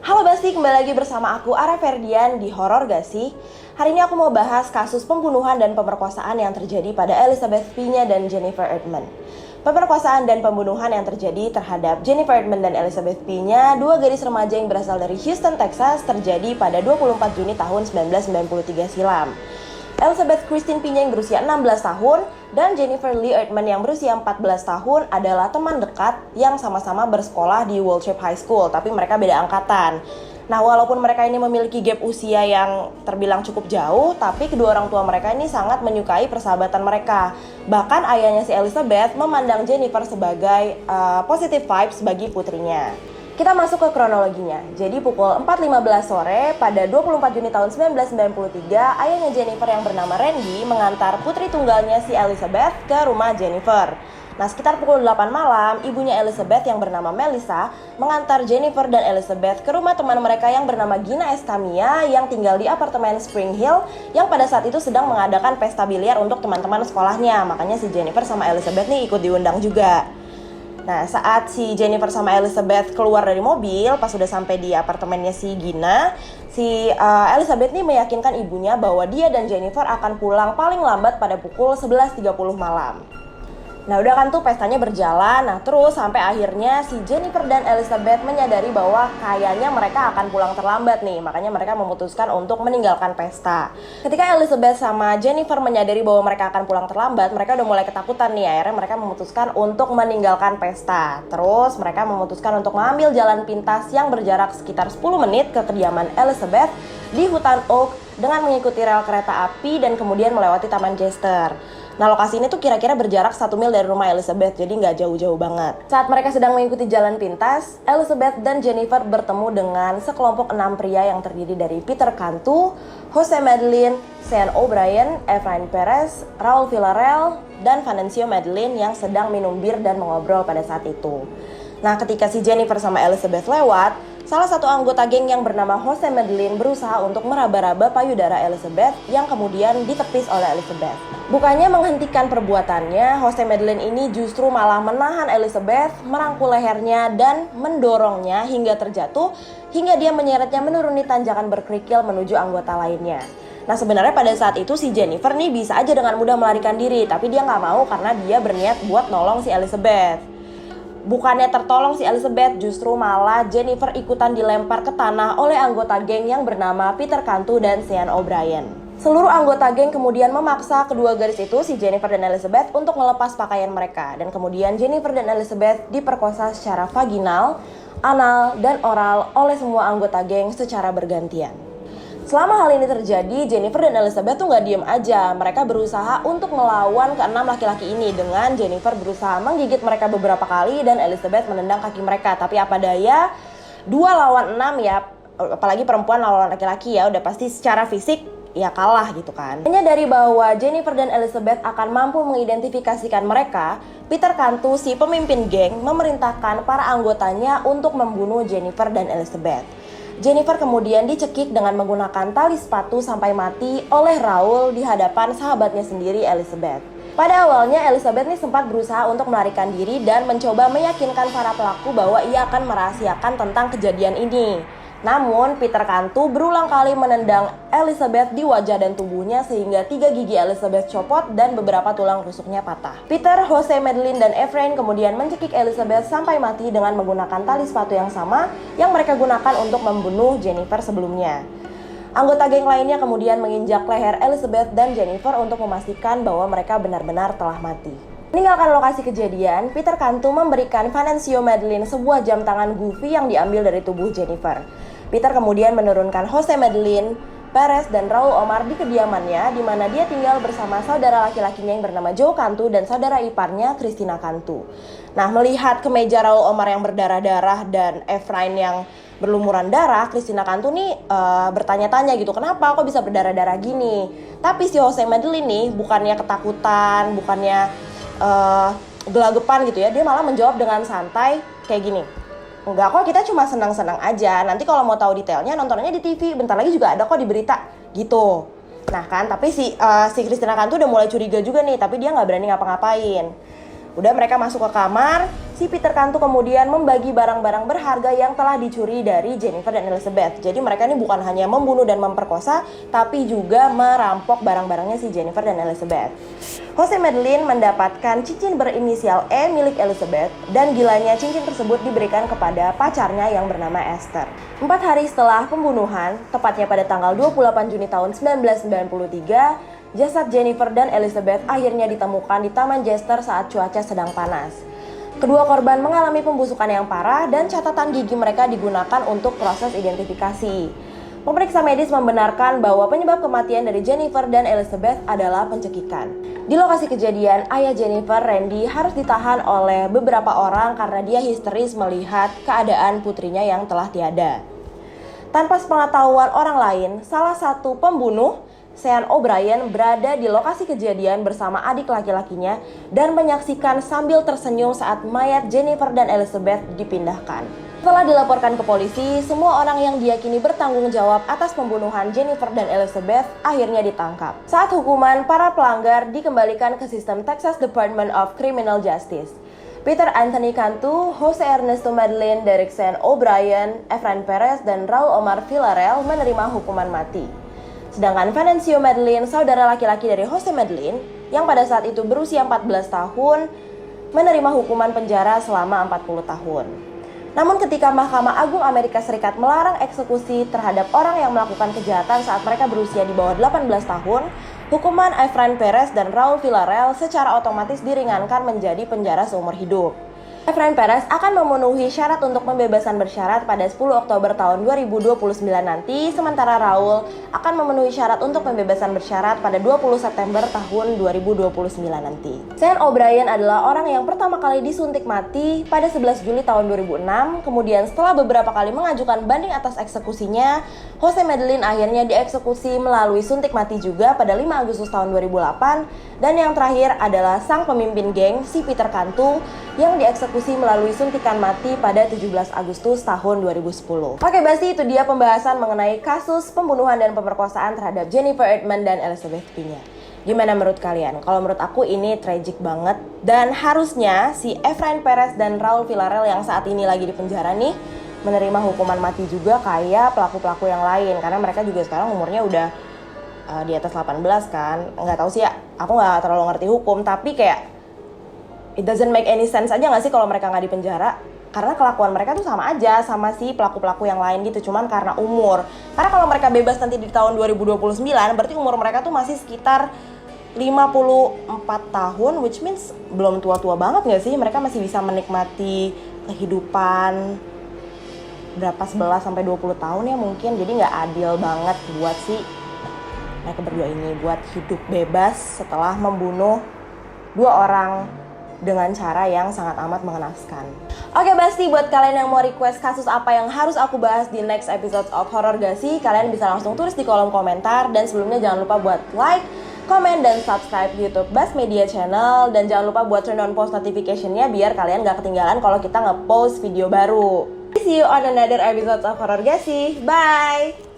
Halo Basti, kembali lagi bersama aku Ara Ferdian di Horor Gak Sih? Hari ini aku mau bahas kasus pembunuhan dan pemerkosaan yang terjadi pada Elizabeth Pena dan Jennifer Erdman. Pemerkosaan dan pembunuhan yang terjadi terhadap Jennifer Erdman dan Elizabeth Pena, dua gadis remaja yang berasal dari Houston, Texas, terjadi pada 24 Juni tahun 1993 silam. Elizabeth Christine Pena yang berusia 16 tahun dan Jennifer Lee Erdman yang berusia 14 tahun adalah teman dekat yang sama-sama bersekolah di Waltrip High School, tapi mereka beda angkatan. Nah, walaupun mereka ini memiliki gap usia yang terbilang cukup jauh, tapi kedua orang tua mereka ini sangat menyukai persahabatan mereka. Bahkan ayahnya si Elizabeth memandang Jennifer sebagai positive vibes bagi putrinya. Kita masuk ke kronologinya. Jadi pukul 4.15 sore pada 24 Juni tahun 1993, ayahnya Jennifer yang bernama Randy mengantar putri tunggalnya si Elizabeth ke rumah Jennifer. Nah, sekitar pukul 8 malam, ibunya Elizabeth yang bernama Melissa mengantar Jennifer dan Elizabeth ke rumah teman mereka yang bernama Gina Escamilla yang tinggal di apartemen Spring Hill yang pada saat itu sedang mengadakan pesta biliar untuk teman-teman sekolahnya. Makanya si Jennifer sama Elizabeth nih ikut diundang juga. Nah, saat si Jennifer sama Elizabeth keluar dari mobil, pas sudah sampai di apartemennya si Gina, si Elizabeth nih meyakinkan ibunya bahwa dia dan Jennifer akan pulang paling lambat pada pukul 11.30 malam. Nah, udah kan tuh pestanya berjalan. Nah, terus sampai akhirnya si Jennifer dan Elizabeth menyadari bahwa kayaknya mereka akan pulang terlambat nih. Makanya mereka memutuskan untuk meninggalkan pesta. Ketika Elizabeth sama Jennifer menyadari bahwa mereka akan pulang terlambat, mereka udah mulai ketakutan nih. Akhirnya mereka memutuskan untuk meninggalkan pesta. Terus mereka memutuskan untuk mengambil jalan pintas yang berjarak sekitar 10 menit ke kediaman Elizabeth di hutan Oak dengan mengikuti rel kereta api dan kemudian melewati Taman Jester. Nah, lokasi ini tuh kira-kira berjarak 1 mil dari rumah Elizabeth, jadi nggak jauh-jauh banget. Saat mereka sedang mengikuti jalan pintas, Elizabeth dan Jennifer bertemu dengan sekelompok 6 pria yang terdiri dari Peter Cantu, Jose Madeline, Sean O'Brien, Efrain Perez, Raul Villarreal, dan Venancio Madeline yang sedang minum bir dan mengobrol pada saat itu. Nah, ketika si Jennifer sama Elizabeth lewat, salah satu anggota geng yang bernama Jose Madeline berusaha untuk meraba-raba payudara Elizabeth yang kemudian ditepis oleh Elizabeth. Bukannya menghentikan perbuatannya, Jose Madeline ini justru malah menahan Elizabeth, merangkul lehernya dan mendorongnya hingga terjatuh, hingga dia menyeretnya menuruni tanjakan berkerikil menuju anggota lainnya. Nah, sebenarnya pada saat itu si Jennifer nih bisa aja dengan mudah melarikan diri, tapi dia nggak mau karena dia berniat buat nolong si Elizabeth. Bukannya tertolong si Elizabeth, justru malah Jennifer ikutan dilempar ke tanah oleh anggota geng yang bernama Peter Cantu dan Sean O'Brien. Seluruh anggota geng kemudian memaksa kedua gadis itu, si Jennifer dan Elizabeth, untuk melepas pakaian mereka. Dan kemudian Jennifer dan Elizabeth diperkosa secara vaginal, anal, dan oral oleh semua anggota geng secara bergantian. Selama hal ini terjadi, Jennifer dan Elizabeth tuh gak diem aja. Mereka berusaha untuk melawan ke-6 laki-laki ini dengan Jennifer berusaha menggigit mereka beberapa kali dan Elizabeth menendang kaki mereka. Tapi apa daya, 2 lawan 6 ya, apalagi perempuan lawan laki-laki ya, udah pasti secara fisik ya kalah gitu kan. Hanya dari bahwa Jennifer dan Elizabeth akan mampu mengidentifikasikan mereka, Peter Cantu, si pemimpin geng, memerintahkan para anggotanya untuk membunuh Jennifer dan Elizabeth. Jennifer kemudian dicekik dengan menggunakan tali sepatu sampai mati oleh Raul di hadapan sahabatnya sendiri, Elizabeth. Pada awalnya Elizabeth nih sempat berusaha untuk melarikan diri dan mencoba meyakinkan para pelaku bahwa ia akan merahasiakan tentang kejadian ini. Namun Peter Cantu berulang kali menendang Elizabeth di wajah dan tubuhnya sehingga 3 gigi Elizabeth copot dan beberapa tulang rusuknya patah. Peter, Jose Madeline, dan Efrain kemudian mencekik Elizabeth sampai mati dengan menggunakan tali sepatu yang sama yang mereka gunakan untuk membunuh Jennifer sebelumnya. Anggota geng lainnya kemudian menginjak leher Elizabeth dan Jennifer untuk memastikan bahwa mereka benar-benar telah mati. Meninggalkan lokasi kejadian, Peter Cantu memberikan Venancio Madeline sebuah jam tangan Goofy yang diambil dari tubuh Jennifer. Peter kemudian menurunkan Jose Madeline, Perez, dan Raul Omar di kediamannya, di mana dia tinggal bersama saudara laki-lakinya yang bernama Joe Cantu dan saudara iparnya Christina Cantu. Nah, melihat kemeja Raul Omar yang berdarah-darah dan Efrain yang berlumuran darah, Christina Cantu nih bertanya-tanya gitu, kenapa kok bisa berdarah-darah gini? Tapi si Jose Madeline nih bukannya ketakutan, bukannya gelagapan gitu ya, dia malah menjawab dengan santai kayak gini, enggak kok, kita cuma senang-senang aja, nanti kalau mau tahu detailnya nontonnya di TV, bentar lagi juga ada kok di berita gitu. Nah kan, tapi si Christina Cantu udah mulai curiga juga nih, tapi dia nggak berani ngapa-ngapain. Udah mereka masuk ke kamar, si Peter Cantu kemudian membagi barang-barang berharga yang telah dicuri dari Jennifer dan Elizabeth. Jadi mereka ini bukan hanya membunuh dan memperkosa, tapi juga merampok barang-barangnya si Jennifer dan Elizabeth. Jose Madlin mendapatkan cincin berinisial E milik Elizabeth, dan gilanya cincin tersebut diberikan kepada pacarnya yang bernama Esther. 4 hari setelah pembunuhan, tepatnya pada tanggal 28 Juni tahun 1993, jasad Jennifer dan Elizabeth akhirnya ditemukan di Taman Jester saat cuaca sedang panas. Kedua korban mengalami pembusukan yang parah dan catatan gigi mereka digunakan untuk proses identifikasi. Pemeriksa medis membenarkan bahwa penyebab kematian dari Jennifer dan Elizabeth adalah pencekikan. Di lokasi kejadian, ayah Jennifer, Randy, harus ditahan oleh beberapa orang karena dia histeris melihat keadaan putrinya yang telah tiada. Tanpa sepengetahuan orang lain, salah satu pembunuh, Sean O'Brien, berada di lokasi kejadian bersama adik laki-lakinya dan menyaksikan sambil tersenyum saat mayat Jennifer dan Elizabeth dipindahkan. Setelah dilaporkan ke polisi, semua orang yang diyakini bertanggung jawab atas pembunuhan Jennifer dan Elizabeth akhirnya ditangkap. Saat hukuman, para pelanggar dikembalikan ke sistem Texas Department of Criminal Justice. Peter Anthony Cantu, Jose Ernesto Madlin, Derek Sean O'Brien, Efrain Perez, dan Raul Omar Villarreal menerima hukuman mati. Sedangkan Venancio Madlin, saudara laki-laki dari Jose Madlin, yang pada saat itu berusia 14 tahun, menerima hukuman penjara selama 40 tahun. Namun ketika Mahkamah Agung Amerika Serikat melarang eksekusi terhadap orang yang melakukan kejahatan saat mereka berusia di bawah 18 tahun, hukuman Efrain Perez dan Raul Villarreal secara otomatis diringankan menjadi penjara seumur hidup. Efrain Perez akan memenuhi syarat untuk pembebasan bersyarat pada 10 Oktober tahun 2029 nanti, sementara Raul akan memenuhi syarat untuk pembebasan bersyarat pada 20 September tahun 2029 nanti. Sean O'Brien adalah orang yang pertama kali disuntik mati pada 11 Juli tahun 2006, kemudian setelah beberapa kali mengajukan banding atas eksekusinya, Jose Madlin akhirnya dieksekusi melalui suntik mati juga pada 5 Agustus tahun 2008, dan yang terakhir adalah sang pemimpin geng, si Peter Cantu, yang dieksekusi melalui suntikan mati pada 17 Agustus tahun 2010. Oke, Basti, itu dia pembahasan mengenai kasus pembunuhan dan pemerkosaan terhadap Jennifer Aydman dan Elizabeth Pena. Gimana menurut kalian? Kalau menurut aku ini tragic banget, dan harusnya si Efrain Perez dan Raul Villarreal yang saat ini lagi di penjara nih menerima hukuman mati juga kayak pelaku-pelaku yang lain, karena mereka juga sekarang umurnya udah di atas 18 kan. Nggak tahu sih ya, aku nggak terlalu ngerti hukum, tapi kayak it doesn't make any sense aja nggak sih kalau mereka nggak di penjara? Karena kelakuan mereka tuh sama aja sama si pelaku-pelaku yang lain gitu, cuman karena umur. Karena kalau mereka bebas nanti di tahun 2029, berarti umur mereka tuh masih sekitar 54 tahun, which means belum tua-tua banget nggak sih? Mereka masih bisa menikmati kehidupan berapa, 11 sampai 20 tahun ya mungkin. Jadi nggak adil banget buat si mereka berdua ini buat hidup bebas setelah membunuh 2 orang dengan cara yang sangat amat mengenaskan. Oke, Basti, buat kalian yang mau request kasus apa yang harus aku bahas di next episode of Horror Gasi, kalian bisa langsung tulis di kolom komentar. Dan sebelumnya jangan lupa buat like, comment, dan subscribe YouTube Bas Media Channel. Dan jangan lupa buat turn on post notification-nya biar kalian gak ketinggalan kalau kita nge-post video baru. See you on another episode of Horror Gasi. Bye!